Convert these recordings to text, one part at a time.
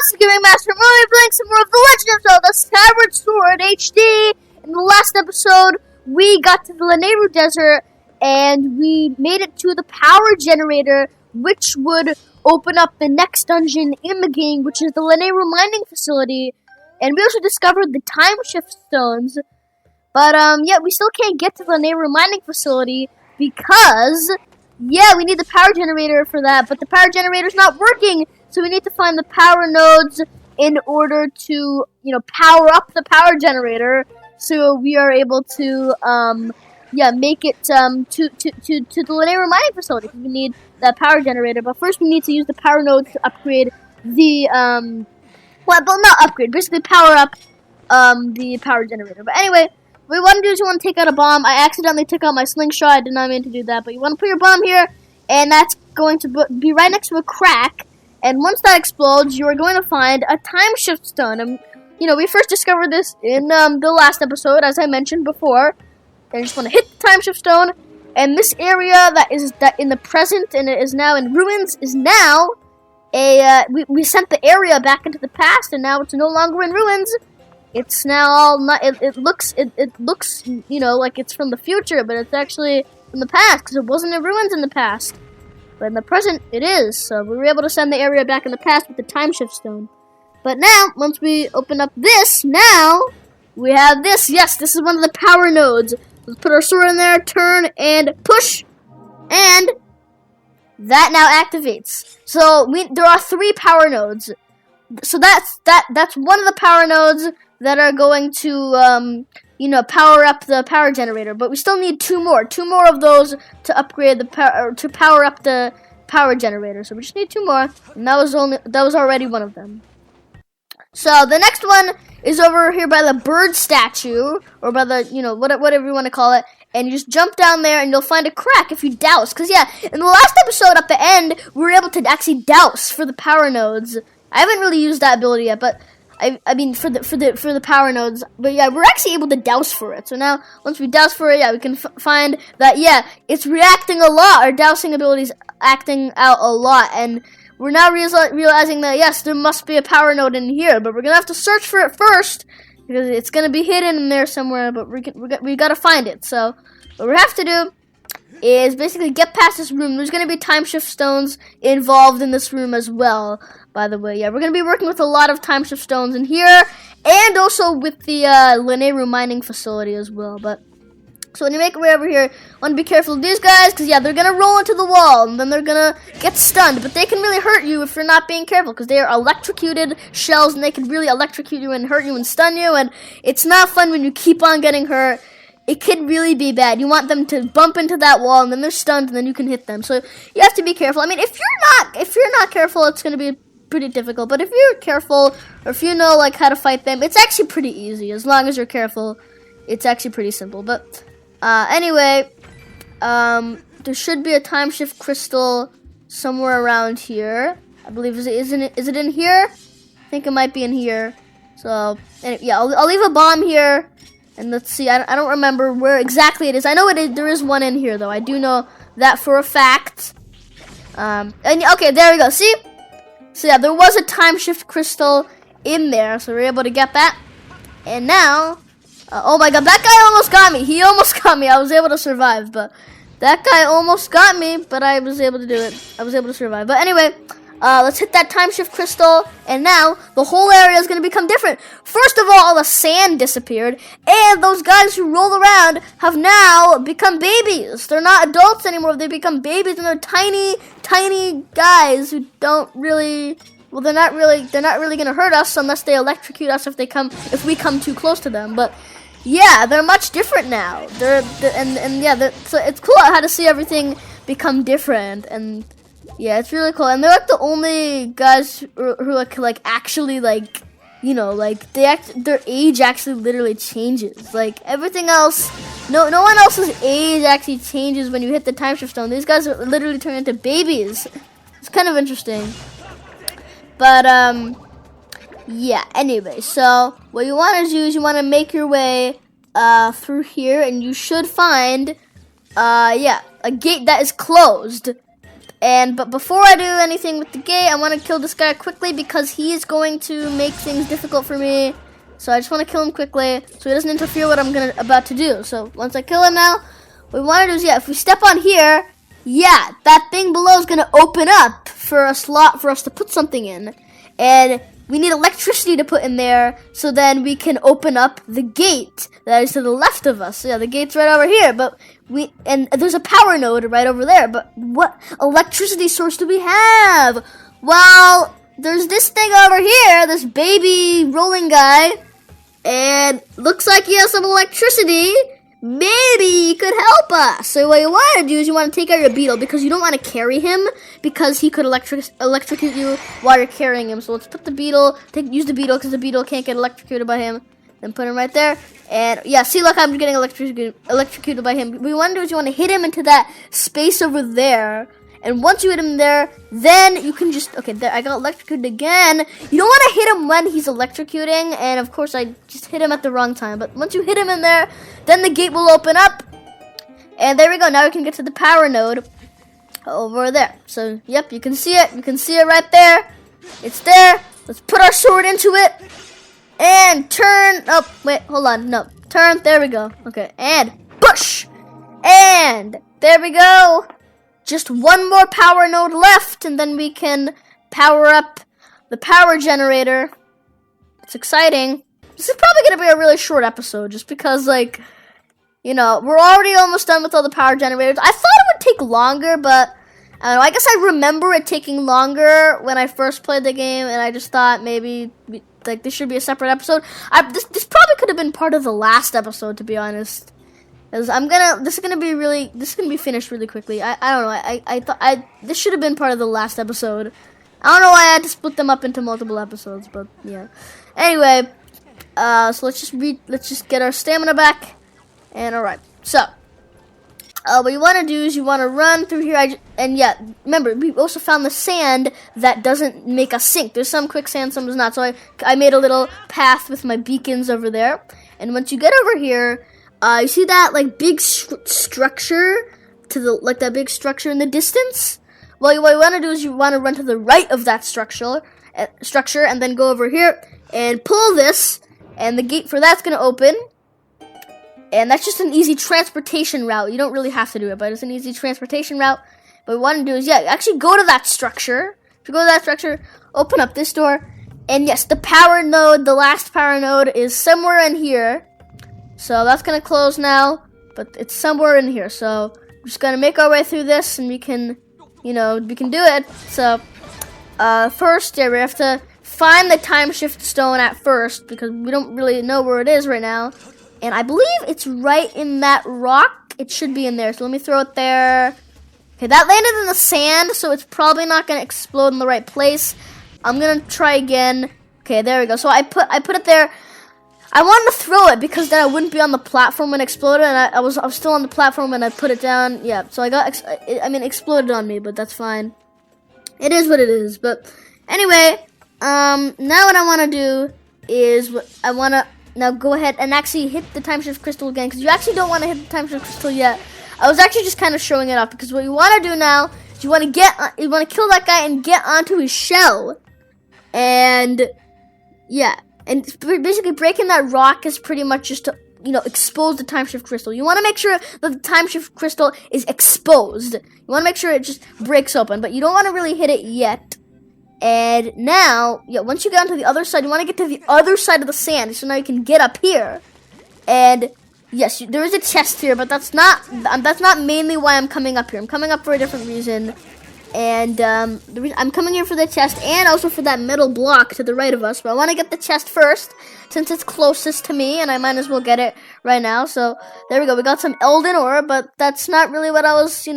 this is Gaming Master. We're playing some more of The Legend of Zelda Skyward Sword HD. In the last episode, we got to the Lanayru Desert, and we made it to the power generator, which would open up the next dungeon in the game, which is the Lanayru Mining Facility. And we also discovered the time shift stones. But, yeah, we still can't get to the Lanayru Mining Facility because, yeah, we need the power generator for that, but the power generator's not working. So we need to find the power nodes in order to, power up the power generator, so we are able to, make it to the Lanayru Mining Facility. We need that power generator, but first we need to use the power nodes to upgrade the, not upgrade, basically power up the power generator. But anyway, what you want to do is you want to take out a bomb. I accidentally took out my slingshot. I did not mean to do that, but you want to put your bomb here, and that's going to be right next to a crack. And once that explodes, you are going to find a time shift stone. And, we first discovered this in the last episode, as I mentioned before. And you just want to hit the time shift stone. And this area that in the present and it is now in ruins is now we sent the area back into the past, and now it's no longer in ruins. It's now all not. It looks like it's from the future, but it's actually from the past because it wasn't in ruins in the past. But in the present, it is. So we were able to send the area back in the past with the time shift stone. But now, once we open up this, now we have this. Yes, this is one of the power nodes. Let's put our sword in there, turn, and push. And that now activates. So there are 3 power nodes. So that's one of the power nodes that are going to power up the power generator, but we still need 2 more of those to upgrade the power, to power up the power generator. So we just need 2 more, and that was already one of them. So the next one is over here by the bird statue, or by the whatever you want to call it, and you just jump down there, and you'll find a crack if you douse. Cause yeah, in the last episode at the end, we were able to actually douse for the power nodes. I haven't really used that ability yet, but I mean for the power nodes, but yeah, we're actually able to douse for it. So now, once we douse for it, yeah, we can find that it's reacting a lot. Our dousing ability is acting out a lot, and we're now realizing that yes, there must be a power node in here, but we're gonna have to search for it first because it's gonna be hidden in there somewhere. But we gotta find it. So what we have to do is basically get past this room. There's going to be time shift stones involved in this room as well, by the way. Yeah, we're going to be working with a lot of time shift stones in here, and also with the Lanayru Mining Facility as well. But so when you make your way over here, want to be careful of these guys, because yeah, they're going to roll into the wall, and then they're going to get stunned. But they can really hurt you if you're not being careful, because they are electrocuted shells, and they can really electrocute you and hurt you and stun you, and it's not fun when you keep on getting hurt. It could really be bad. You want them to bump into that wall, and then they're stunned, and then you can hit them. So you have to be careful. I mean, if you're not careful, it's going to be pretty difficult. But if you're careful, or if you know how to fight them, it's actually pretty easy. As long as you're careful, it's actually pretty simple. But anyway, there should be a time shift crystal somewhere around here. I believe is it in here? I think it might be in here. So yeah, I'll leave a bomb here. And let's see, I don't remember where exactly it is. I know there is one in here, though. I do know that for a fact. Okay, there we go. See? So, yeah, there was a time shift crystal in there. So, we were able to get that. And now, oh my god, that guy almost got me. He almost got me. I was able to survive, but that guy almost got me, but I was able to do it. I was able to survive. But anyway, let's hit that time shift crystal, and now the whole area is going to become different. First of all the sand disappeared, and those guys who roll around have now become babies. They're not adults anymore. They become babies, and they're tiny, tiny guys who don't really. Well, they're not really going to hurt us unless they electrocute us if we come too close to them. But yeah, they're much different now. So it's cool how to see everything become different and. Yeah, it's really cool, and they're the only guys who actually their age actually literally changes. Everything else, no one else's age actually changes when you hit the time shift stone. These guys are literally turn into babies. It's kind of interesting, but yeah. Anyway, so what you want to do is you want to make your way through here, and you should find a gate that is closed. But before I do anything with the gate, I want to kill this guy quickly because he's going to make things difficult for me. So I just want to kill him quickly so he doesn't interfere with what I'm about to do. So once I kill him now, what we want to do is, if we step on here, that thing below is going to open up for a slot for us to put something in. And we need electricity to put in there so then we can open up the gate that is to the left of us. So yeah, the gate's right over here, and there's a power node right over there. But what electricity source do we have? Well, there's this thing over here, this baby rolling guy, and looks like he has some electricity. Maybe he could help us. So what you want to do is you want to take out your beetle because you don't want to carry him because he could electrocute you while you're carrying him. So let's put the beetle, use the beetle because the beetle can't get electrocuted by him. Then put him right there. And yeah, see, look, I'm getting electrocuted by him. What you want to do is you want to hit him into that space over there. And once you hit him there, then you can just, okay, there, I got electrocuted again. You don't want to hit him when he's electrocuting, and of course I just hit him at the wrong time. But once you hit him in there, then the gate will open up. And there we go, now we can get to the power node over there. So, yep, you can see it. You can see it right there. It's there. Let's put our sword into it. And turn, oh, wait, hold on, no. Turn, there we go. Okay, and push. And there we go. Just one more power node left, and then we can power up the power generator. It's exciting. This is probably going to be a really short episode, just because, like, you know, we're already almost done with all the power generators. I thought it would take longer, but I don't know. I guess I remember it taking longer when I first played the game, and I just thought maybe, like, this should be a separate episode. This probably could have been part of the last episode, to be honest. This is gonna be finished really quickly. I don't know. I thought this should have been part of the last episode. I don't know why I had to split them up into multiple episodes, but yeah. Anyway, so let's just get our stamina back. And alright, so what you want to do is you want to run through here. And yeah, remember we also found the sand that doesn't make us sink. There's some quicksand, some is not. So I made a little path with my beacons over there. And once you get over here. You see that like big structure that big structure in the distance? Well, what you want to do is you want to run to the right of that structure, and then go over here and pull this, and the gate for that's going to open. And that's just an easy transportation route. You don't really have to do it, but it's an easy transportation route. What we want to do is, actually go to that structure. If you go to that structure, open up this door, and yes, the power node, the last power node, is somewhere in here. So that's going to close now, but it's somewhere in here. So we're just going to make our way through this, and we can do it. So first, we have to find the time shift stone at first, because we don't really know where it is right now. And I believe it's right in that rock. It should be in there. So let me throw it there. Okay, that landed in the sand, so it's probably not going to explode in the right place. I'm going to try again. Okay, there we go. So I put it there. I wanted to throw it because then I wouldn't be on the platform when it exploded, and I was still on the platform when I put it down. Yeah, so it exploded on me, but that's fine. It is what it is. But anyway, now what I want to do is I want to now go ahead and actually hit the time shift crystal again, because you actually don't want to hit the time shift crystal yet. I was actually just kind of showing it off, because what you want to do now is you want to kill that guy and get onto his shell, and yeah. And basically breaking that rock is pretty much just to, expose the time shift crystal. You want to make sure that the time shift crystal is exposed. You want to make sure it just breaks open, but you don't want to really hit it yet. And now, once you get onto the other side, you want to get to the other side of the sand, so now you can get up here. And yes, there is a chest here, but that's not mainly why I'm coming up here. I'm coming up for a different reason. And I'm coming here for the chest and also for that metal block to the right of us. But I want to get the chest first, since it's closest to me, and I might as well get it right now. So there we go. We got some Elden ore, but that's not really what I was,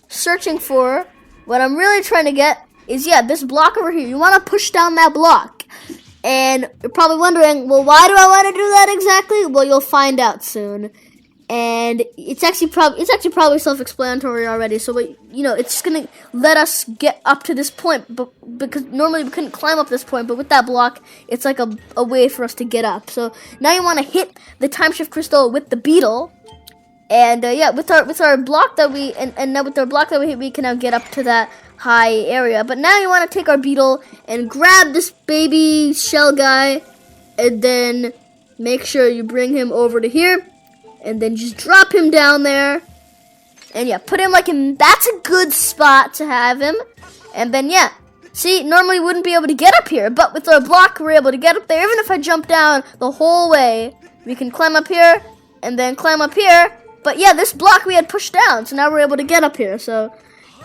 searching for. What I'm really trying to get is, this block over here. You want to push down that block. And you're probably wondering, well, why do I want to do that exactly? Well, you'll find out soon. And it's actually probably self-explanatory already. So, it's just gonna let us get up to this point, but because normally we couldn't climb up this point, but with that block, it's like a way for us to get up. So now you want to hit the time shift crystal with the beetle, and with our block that we hit, we can now get up to that high area. But now you want to take our beetle and grab this baby shell guy, and then make sure you bring him over to here, and then just drop him down there. And yeah, put him like in, that's a good spot to have him. And then yeah, see, normally we wouldn't be able to get up here, but with our block we're able to get up there. Even if I jump down the whole way, we can climb up here and then climb up here. But yeah, this block we had pushed down, so now we're able to get up here. So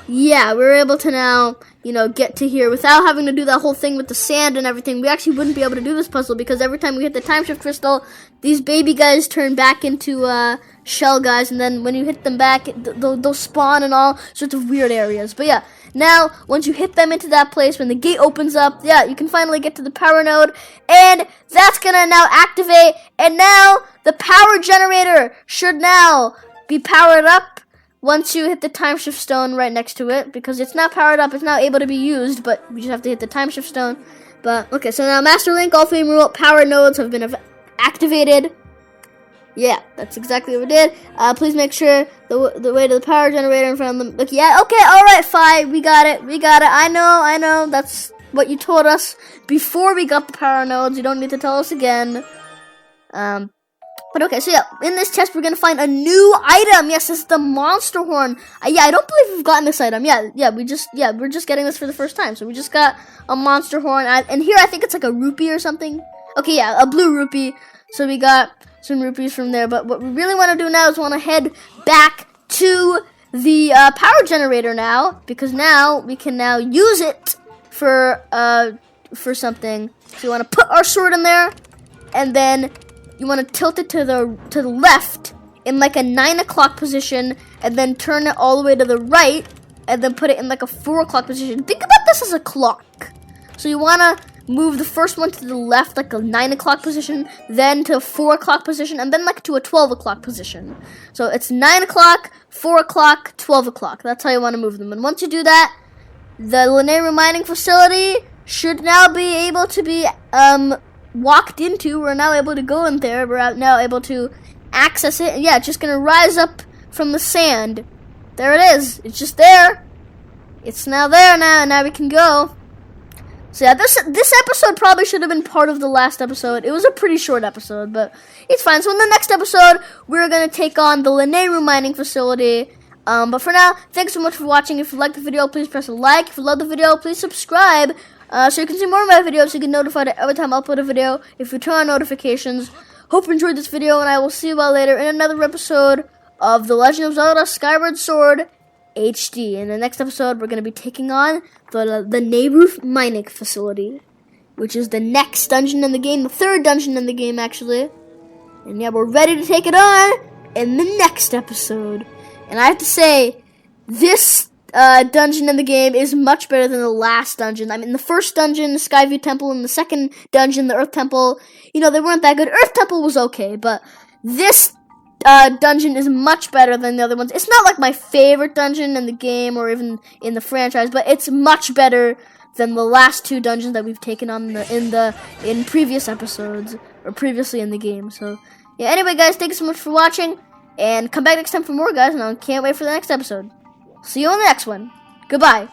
yeah, we're able to now, you know, get to here without having to do that whole thing with the sand and everything. We actually wouldn't be able to do this puzzle because every time we hit the time shift crystal, these baby guys turn back into shell guys, and then when you hit them back, they'll spawn in all sorts of weird areas. But yeah, now once you hit them into that place, when the gate opens up, yeah, you can finally get to the power node, and that's gonna now activate, and now the power generator should now be powered up once you hit the time shift stone right next to it, because it's not powered up, it's not able to be used, but we just have to hit the time shift stone. But okay, so now Master Link, All Flame Remote power nodes have been activated. Yeah, that's exactly what we did. Please make sure the way to the power generator in front of them. Look, yeah, okay, all right, fine, we got it. I know. That's what you told us before we got the power nodes. You don't need to tell us again. But okay, so yeah, in this chest we're gonna find a new item. Yes, this is the monster horn. Yeah, I don't believe we've gotten this item. We're just getting this for the first time. So we just got a monster horn, and here I think it's like a rupee or something. Okay, yeah, a blue rupee. So we got some rupees from there. But what we really want to do now is want to head back to the power generator now, because now we can now use it for something. So we want to put our sword in there, and then you want to tilt it to the left in like a 9 o'clock position, and then turn it all the way to the right, and then put it in like a 4 o'clock position. Think about this as a clock. So you want to move the first one to the left, like a 9 o'clock position, then to a 4 o'clock position, and then like to a 12 o'clock position. So it's 9 o'clock, 4 o'clock, 12 o'clock. That's how you want to move them. And once you do that, the Lanayru Mining Facility should now be able to be walked into. We're now able to go in there. We're now able to access it. And yeah, it's just going to rise up from the sand. There it is. It's just there. It's now there now. Now we can go. So yeah, this episode probably should have been part of the last episode. It was a pretty short episode, but it's fine. So in the next episode, we're going to take on the Lanayru Mining Facility. But for now, thanks so much for watching. If you liked the video, please press a like. If you love the video, please subscribe. So you can see more of my videos, so you get notified every time I upload a video. If you turn on notifications. Hope you enjoyed this video, and I will see you all later in another episode of The Legend of Zelda Skyward Sword HD. In the next episode, we're going to be taking on the Lanayru Mining Facility, which is the next dungeon in the game, the third dungeon in the game, actually. And yeah, we're ready to take it on in the next episode. And I have to say, this dungeon in the game is much better than the last dungeon. I mean, the first dungeon, the Skyview Temple, and the second dungeon, the Earth Temple, you know, they weren't that good. Earth Temple was okay, but this dungeon is much better than the other ones. It's not like my favorite dungeon in the game or even in the franchise, but it's much better than the last two dungeons that we've taken on in previous episodes or previously in the game. So yeah, anyway guys, thank you so much for watching, and come back next time for more, guys, and I can't wait for the next episode. See you on the next one. Goodbye.